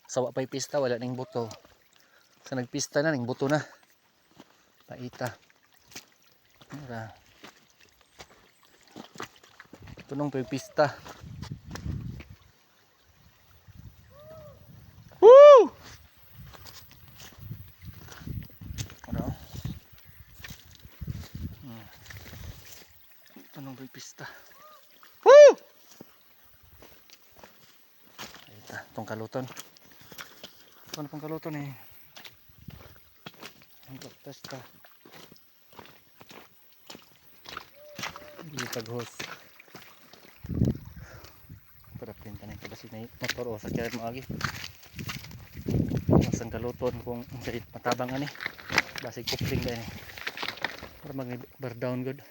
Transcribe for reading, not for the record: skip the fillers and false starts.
Sawa pa'y pista, wala ning buto. Sa nagpista na, ning buto na. Paita. Mura. Tunong pa'y pista. Woo! Ano? Tunong pa'y pista. Woo! Paita. Itong kaluton. Ito na pang kaluton eh. Ang pagtasta. Hindi paghos. Para pinta na yung kabasin na motor o sa kirat mo agi. Masang kaluton kung matabang ani. Basig kupling na eh. Para mag-bar down good.